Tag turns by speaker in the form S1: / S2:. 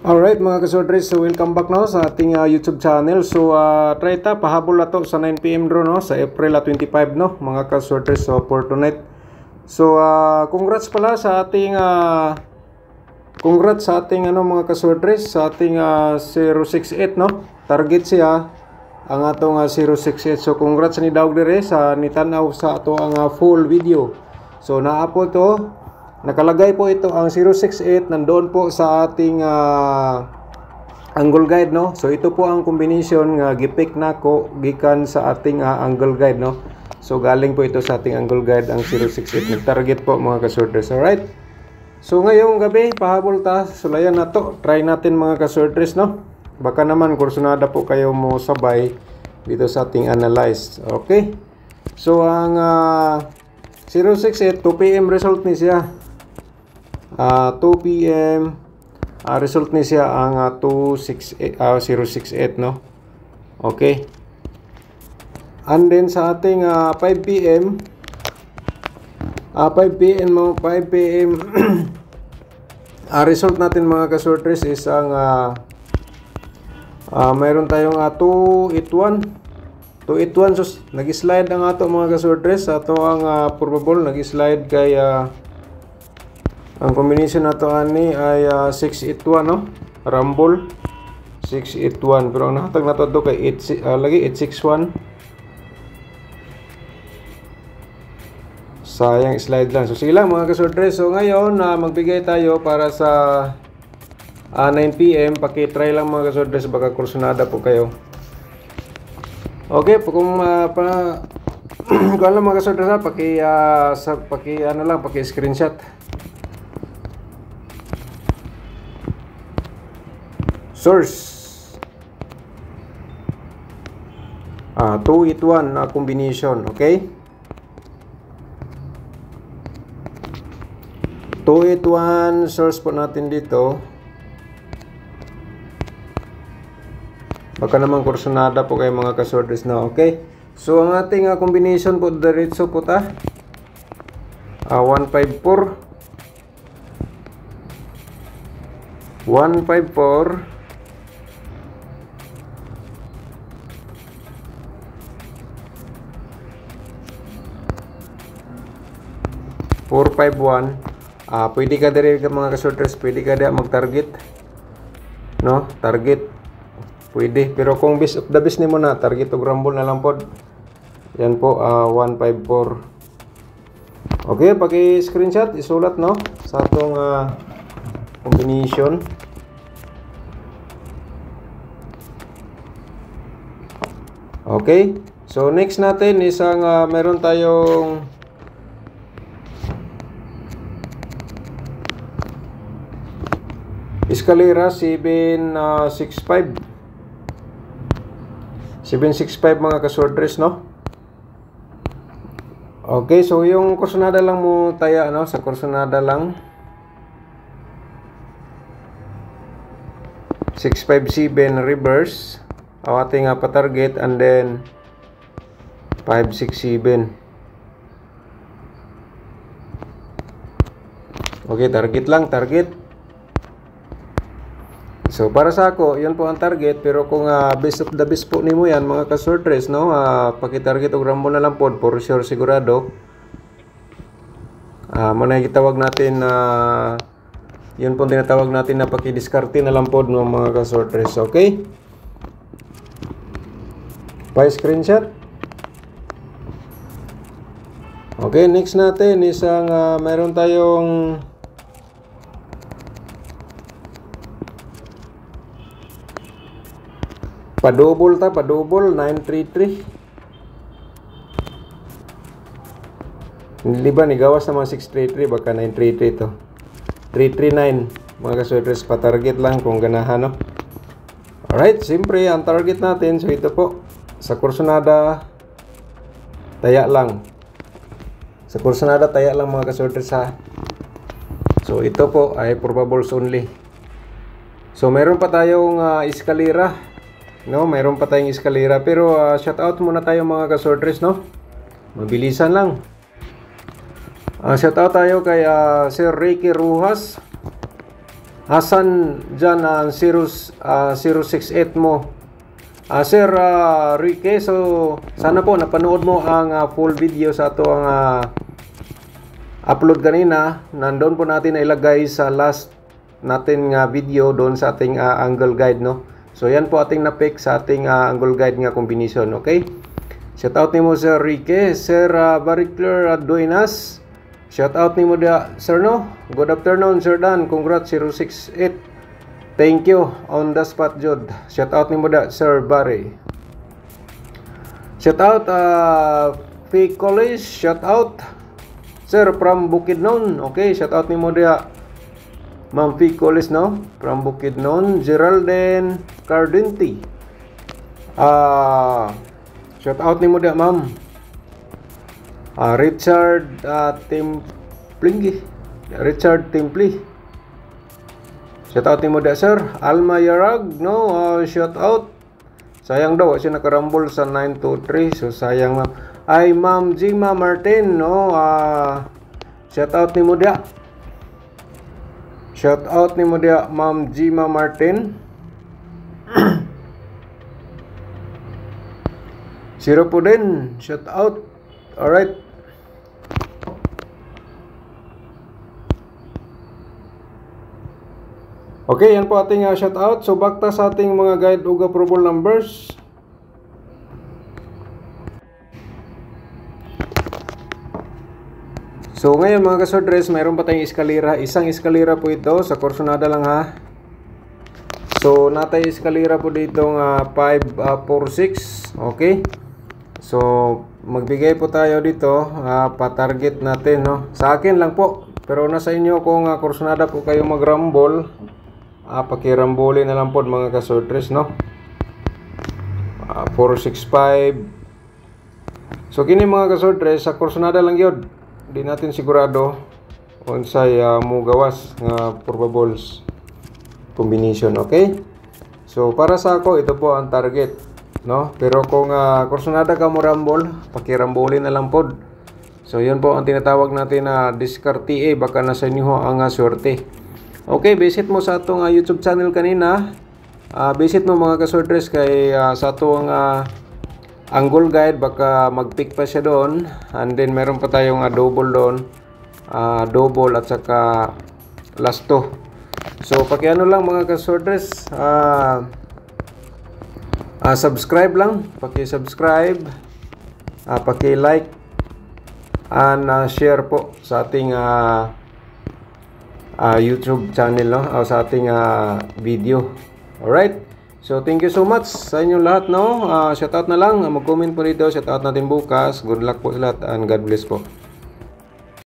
S1: Alright mga kasortres, so welcome back no sa ating YouTube channel. So try ta pahabol na to sa 9 PM draw no sa April 25 no mga kasortres, so for tonight. So congrats pala sa ating mga kasortres sa ating 068 no. Target siya ang atong 068. So congrats ni Daug dire sa nitanaw sa ato ang full video. So naa-po to. Nakalagay po ito ang 068 nandoon po sa ating angle guide no. So ito po ang combination nga gipick nako gikan sa ating angle guide no. So galing po ito sa ating angle guide ang 068 nag-target po mga kasortres. Alright. So ngayong gabi pahabol ta sulayan na to. Try natin mga kasortres no. Baka naman kursunada po kayo mo sabay dito sa ating analyze. Okay. So ang 068 2 PM result ni siya. 2 PM result ni siya ang 068 no. Okay. And then sa ating 5 PM 5 PM result natin mga kasortres is ang mayroon tayong 281 so nag-slide ang ato mga kasortres ato ang probable nag-slide kay ang combination na to ani ay 681 no. Rumble 681 pero ang nahatag na to kay 861. Sayang slide lang. So sige lang mga kasortres. So ngayon magbigay tayo para sa 9 PM. Paki-try lang mga kasortres baka kursunada po kayo. Okay, kung kung lang mga kasortres paki screenshot. Source 281 na combination. Okay, 281 source po natin dito. Baka naman kursunada po kayo mga kasortres na. Okay, so ang ating combination po diretso po ta 154 451. Pwede ka dire mga kasortres, pwede ka dia mag-target no, target pwede, pero kung best of the best nimo na target og rumble na lang pod. Yan po 154. Okay, paki-screenshot isulat no sa atong combination. Okay, so next natin is ang meron tayong Escalera 765 mga kasortres no. Okay, so yung kursunada lang mo taya no, sa kursunada lang 657 reverse ang ating pa-target, and then 567. Okay, target lang, target. So para sa ako, yun po ang target, pero kung best of the best po nimo yan mga kasortres no, paki-target og rumble na lang pod for sure sigurado. Muna gitawag natin yun po tinatawag natin na paki-diskarte na lang pod no mga kasortres. Okay, pa-screenshot. Okay, next natin is ang meron tayong padouble 933. Hindi ba nigawas naman 633, baka 933 to. 339 mga kasortres, pa-target lang kung ganahan no. Alright, siyempre ang target natin, so ito po sa kursunada taya lang. Sa kursunada taya lang mga kasortres ha. So ito po ay probables only. So meron pa tayong escalera no, mayroon pa tayong escalera, pero shout out muna tayo mga kasortres no. Mabilisan lang. Shout out tayo kay Sir Ricky Rujas. Asan dyan ang 068 mo? Sir Ricky, so sana po napanood mo ang full video sa ato ang upload kanina. Nandoon po natin ilagay sa last natin nga video doon sa ating angle guide, no? So yan po ating na-pick sa ating angle guide nga combination, okay? Shout out nimo Sir Ricky, Sir Baricler Duenas. Shout out nimo dia Sir, no? Good afternoon Sir Dan, congrats 068. Thank you on the spot Jod. Shout out nimo da Sir Barry. Shout out P College, shout out Sir from Bukidnon. Okay, shout out nimo dia Ma'am P College, no? From Bukidnon. Geraldine Cardinti. Shout out nimo dia Ma'am Richard Timplingi. Richard Timpli. Shout out nimo da Sir Alma Yarag, no? Shout out. Sayang daw siya nakarambol sa 923, so sayang ma'am. Ay Ma'am Jima Martin, no? Shout out nimo dia. Shout out nimo dia Ma'am Jima Martin. Siro po din, shout out. Alright. Okay, yan po ating shout out. So back ta sa ating mga guide ug approval numbers. So ngayon mga kasordres, mayroon pa tayong eskalera. Isang eskalera po ito, sa Corsonada lang ha. So natay eskalera po dito ng 546. Okay. So magbigay po tayo dito, pa-target natin, no. Sa akin lang po, pero nasa inyo kung Corsonada po kayo magrambol. Pakiramboli na lang po mga kasordres, no. 465. So kini mga kasordres, sa Corsonada lang yun. Di natin sigurado unsay mo gawas nga probables combination, okay? So para sa ako ito po ang target, no? Pero kung Corsonada ka mo rambol, pakiramboli na lang pod. So yun po ang tinatawag natin na discard TA, baka nasa inyo ang swerte. Okay, visit mo sa atong YouTube channel kanina. Visit mo mga kasordres kay sa atong angle guide, baka mag-pick pa siya doon. And then meron pa tayong double doon, double at saka last 2. So pakiano lang mga kasordres, subscribe lang, paki-subscribe, paki-like and share po sa ating YouTube channel, no? O sa ating video. Alright. So thank you so much sa inyong lahat, no? Shout out na lang, mag-comment po dito, shout out natin bukas. Good luck po sa lahat and God bless po.